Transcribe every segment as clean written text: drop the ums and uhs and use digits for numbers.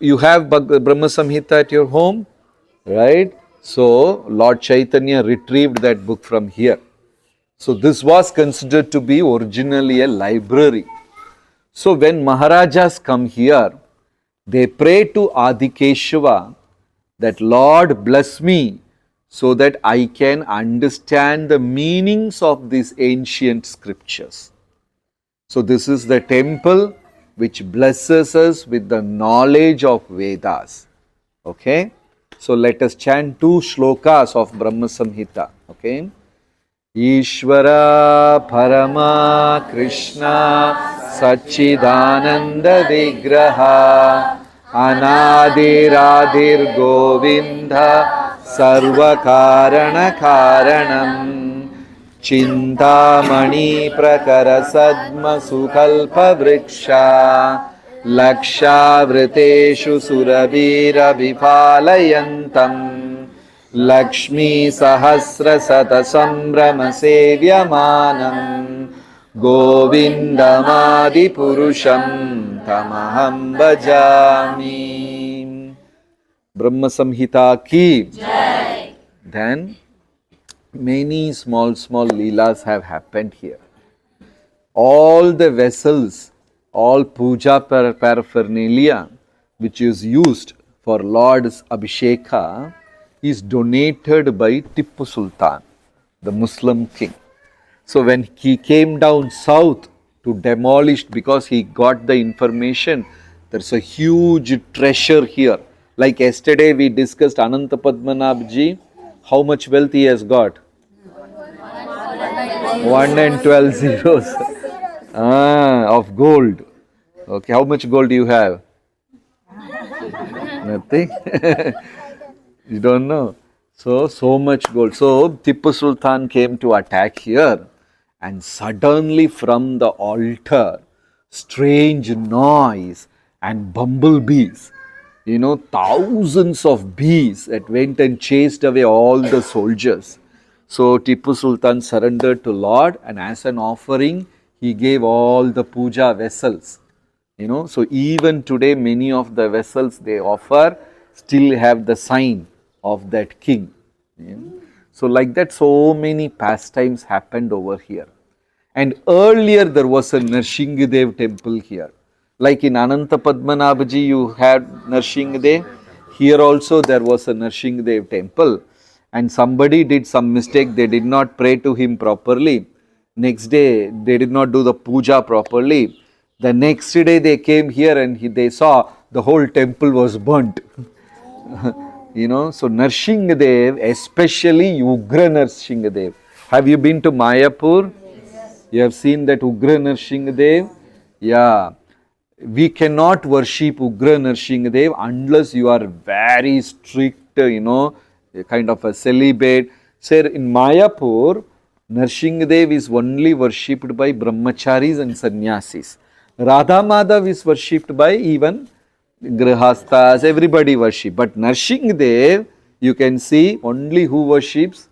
You have Brahma Samhita at your home, right? So Lord Chaitanya retrieved that book from here. So this was considered to be originally a library. So when Maharajas come here, they pray to Adi Keshava that Lord bless me so that I can understand the meanings of these ancient scriptures. So this is the temple which blesses us with the knowledge of Vedas. Okay. So let us chant 2 shlokas of Brahma Samhita. Okay. Ishvara Parama Krishna Satchidananda Vigraha Anadiradir Govinda Sarva Karana Karanam Chintamani Prakara Sadma Sukhalpa Vriksha Laksha Vriteshu Surabira Vipalayantam Lakshmi Sahasra Sata Sambrama Sevyamanam Govindamadi Purusham Tamaham Bhajami. Brahma Samhita ki. Jai. Then many small leelas have happened here. All the vessels, all puja paraphernalia which is used for Lord's Abhisheka is donated by Tipu Sultan, the Muslim king. So when he came down south to demolish, because he got the information, there's a huge treasure here. Like yesterday we discussed Ananta Padmanabhji, how much wealth he has got? 1 and 12 zeros of gold. Okay, how much gold do you have? Nothing. You don't know. So much gold. So Tipu Sultan came to attack here, and suddenly from the altar, strange noise and bumblebees, thousands of bees that went and chased away all the soldiers. So Tipu Sultan surrendered to Lord, and as an offering, he gave all the puja vessels. So even today, many of the vessels they offer still have the sign of that king. So like that, so many pastimes happened over here. And earlier there was a Narsinghadev temple here. Like in Ananta Padmanabhji you had Narsinghadev. Here also there was a Narsinghadev temple. And somebody did some mistake, they did not pray to him properly. Next day they did not do the puja properly. The next day they came here and they saw the whole temple was burnt. So Narsinghadev, especially Ugra Narsinghadev. Have you been to Mayapur? Yes. You have seen that Ugra Narsinghadev? Yeah. We cannot worship Ugra Narsinghadev unless you are very strict, kind of a celibate. Sir, in Mayapur, Narsinghadev is only worshipped by brahmacharis and sannyasis. Radha Madhav is worshipped by even Grihasthas, everybody worship. But Narsinghadev, you can see only who worships?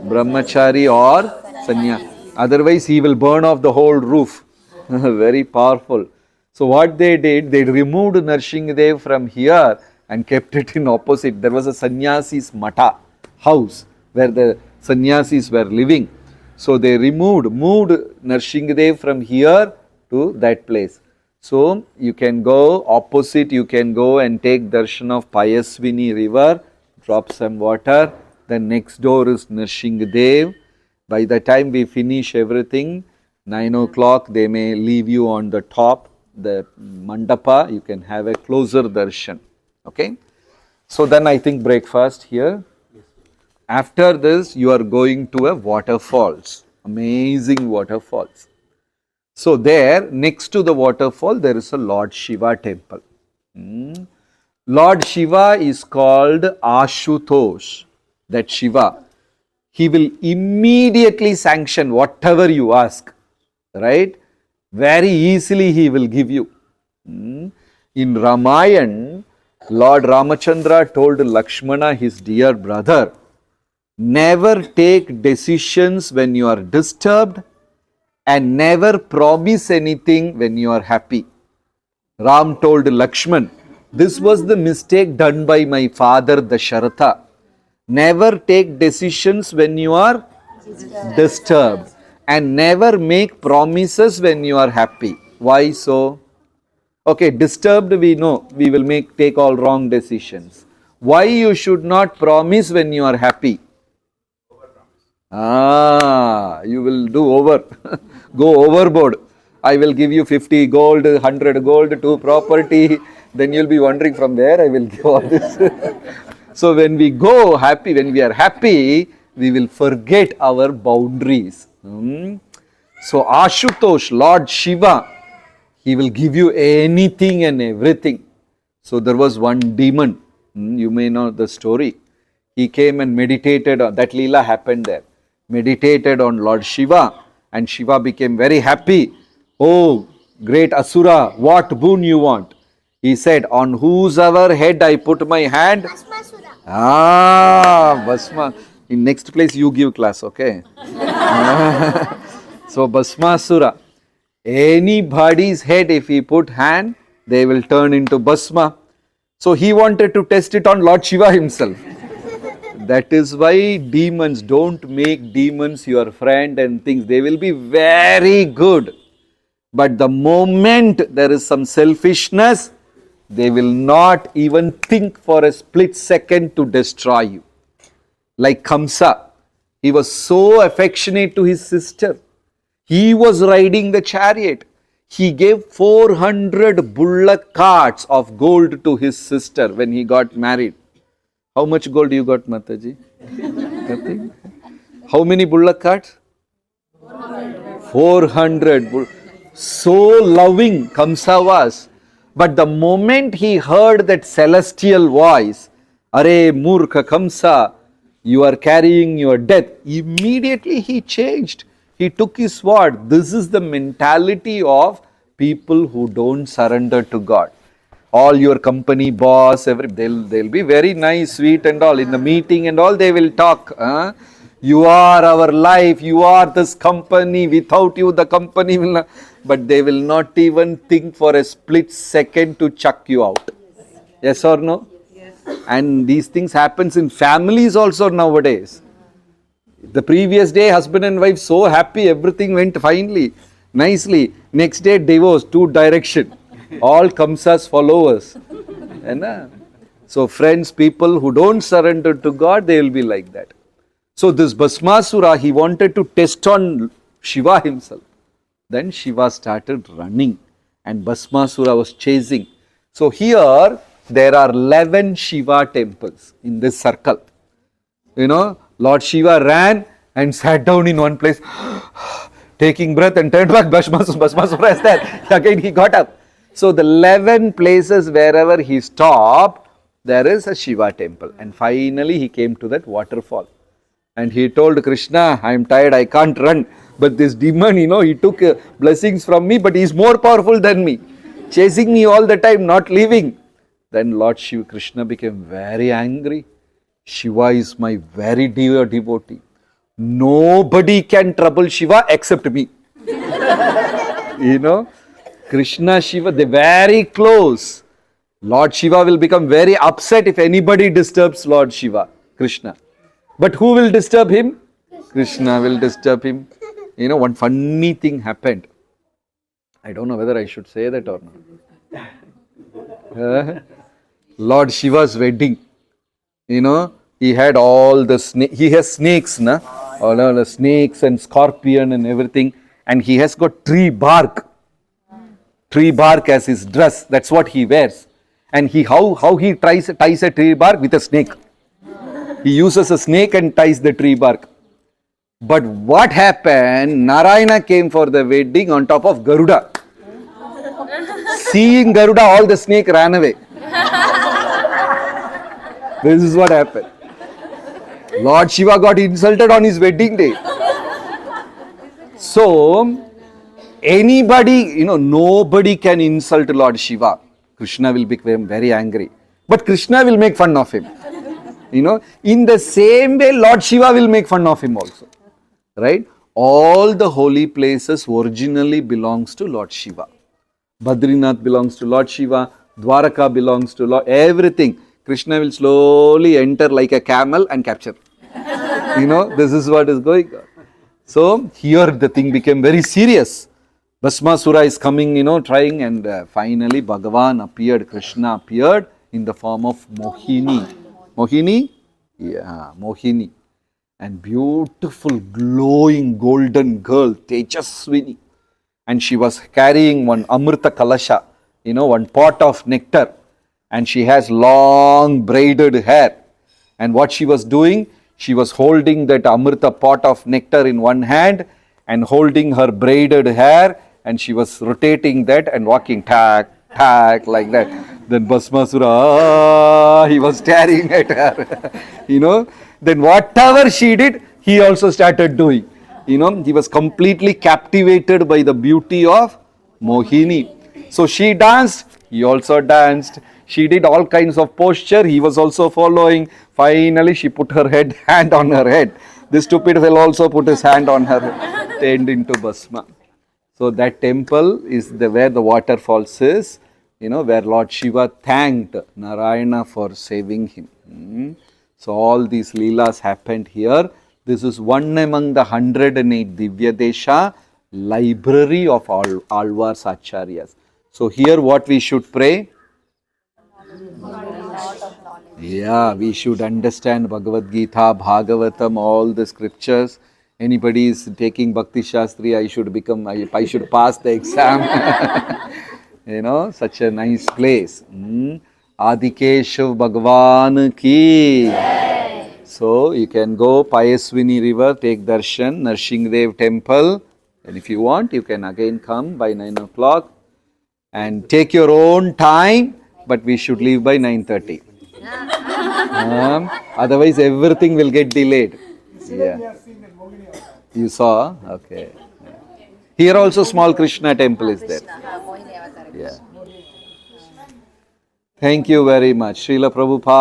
Brahmachari or Sannyas. Otherwise, he will burn off the whole roof. Very powerful. So what they did, they removed Narsinghadev from here and kept it in opposite. There was a Sannyasis Mata house where the Sannyasis were living. So they moved Narsinghadev from here to that place. So you can go opposite, you can go and take darshan of Payasvini river, drop some water. Then next door is Narsinghadev. By the time we finish everything, 9 o'clock, they may leave you on the top, the mandapa, you can have a closer darshan. Okay. So then I think breakfast here. After this, you are going to a waterfalls, amazing waterfalls. So there, next to the waterfall, there is a Lord Shiva temple. Lord Shiva is called Ashutosh, that Shiva. He will immediately sanction whatever you ask, right? Very easily he will give you. In Ramayana, Lord Ramachandra told Lakshmana, his dear brother, never take decisions when you are disturbed and never promise anything when you are happy. Ram told Lakshman, This was the mistake done by my father, Dasharatha. Never take decisions when you are disturbed. And never make promises when you are happy. Why so? Okay, disturbed we know, we will take all wrong decisions. Why you should not promise when you are happy? You will do over, go overboard. I will give you 50 gold, 100 gold, 2 property. Then you'll be wondering from where I will give all this. So when we go happy, when we are happy, we will forget our boundaries. So Ashutosh, Lord Shiva, he will give you anything and everything. So there was one demon, you may know the story. He came and meditated on, that Leela happened there. Meditated on Lord Shiva, and Shiva became very happy. Oh, great Asura, what boon you want? He said, on whosoever head I put my hand. Bhasma. In next place you give class, okay? So Bhasmasura. Anybody's head, if he put hand, they will turn into Bhasma. So he wanted to test it on Lord Shiva himself. That is why demons, don't make demons your friend and things. They will be very good. But the moment there is some selfishness, they will not even think for a split second to destroy you. Like Kamsa, he was so affectionate to his sister. He was riding the chariot. He gave 400 bullock carts of gold to his sister when he got married. How much gold you got, Mataji? Nothing. How many bullock carts? 400. So loving Kamsa was. But the moment he heard that celestial voice, Are Murkha Kamsa, you are carrying your death, immediately he changed. He took his sword. This is the mentality of people who don't surrender to God. All your company boss, they'll be very nice, sweet and all. In the meeting and all, they will talk. You are our life, you are this company, without you the company will not. But they will not even think for a split second to chuck you out. Yes or no? Yes. And these things happens in families also nowadays. The previous day, husband and wife so happy, everything went finely, nicely. Next day, divorce, 2 direction. All Kamsa's followers. So friends, people who don't surrender to God, they will be like that. So this Bhasmasura, he wanted to test on Shiva himself. Then Shiva started running and Bhasmasura was chasing. So here, there are 11 Shiva temples in this circle. Lord Shiva ran and sat down in one place, taking breath and turned back. Bhasmasura is there. Again he got up. So the 11 places wherever he stopped, there is a Shiva temple. And finally he came to that waterfall. And he told Krishna, I am tired, I can't run. But this demon, he took blessings from me, but he is more powerful than me. Chasing me all the time, not leaving. Then Lord Shiva, Krishna became very angry. Shiva is my very dear devotee. Nobody can trouble Shiva except me. Krishna, Shiva, they're very close. Lord Shiva will become very upset if anybody disturbs Lord Shiva, Krishna. But who will disturb him? Krishna will disturb him. One funny thing happened. I don't know whether I should say that or not. Lord Shiva's wedding. He had all the snakes. He has snakes, all the snakes and scorpion and everything. And he has got tree bark. Tree bark as his dress. That's what he wears. And how he ties a tree bark with a snake. He uses a snake and ties the tree bark. But what happened? Narayana came for the wedding on top of Garuda. Seeing Garuda, all the snake ran away. This is what happened. Lord Shiva got insulted on his wedding day. So, anybody, nobody can insult Lord Shiva. Krishna will become very angry. But Krishna will make fun of him. In the same way, Lord Shiva will make fun of him also. Right? All the holy places originally belongs to Lord Shiva. Badrinath belongs to Lord Shiva. Dwaraka belongs to Lord. Everything. Krishna will slowly enter like a camel and capture. This is what is going on. So here the thing became very serious. Bhasmasura is coming, trying, and finally Bhagavan appeared, Krishna appeared in the form of Mohini. Mohini? Yeah, Mohini. And beautiful, glowing, golden girl, Tejaswini. And she was carrying one Amrita Kalasha, one pot of nectar. And she has long braided hair. And what she was doing, she was holding that Amrita pot of nectar in one hand and holding her braided hair, and she was rotating that and walking tack, tack, like that. Then Bhasmasura, he was staring at her. Then whatever she did, he also started doing. He was completely captivated by the beauty of Mohini. So she danced, he also danced. She did all kinds of posture, he was also following. Finally, she put her hand on her head. This stupid fellow also put his hand on her head, turned into Bhasma. So that temple is where the waterfalls is, where Lord Shiva thanked Narayana for saving him. So all these leelas happened here. This is one among the 108 Divya Desha library of Alvars Acharyas. So here what we should pray? Yeah, we should understand Bhagavad Gita, Bhagavatam, all the scriptures. Anybody is taking Bhakti Shastri, I should pass the exam. Such a nice place. Adikeshav Bhagavan ki. So you can go Payaswini river, take darshan, Narsingadev temple. And if you want, you can again come by 9 o'clock. And take your own time, but we should leave by 9:30. Otherwise everything will get delayed. Yeah. You saw? Okay. Here also small Krishna temple is there. Yeah. Thank you very much. Srila Prabhupada.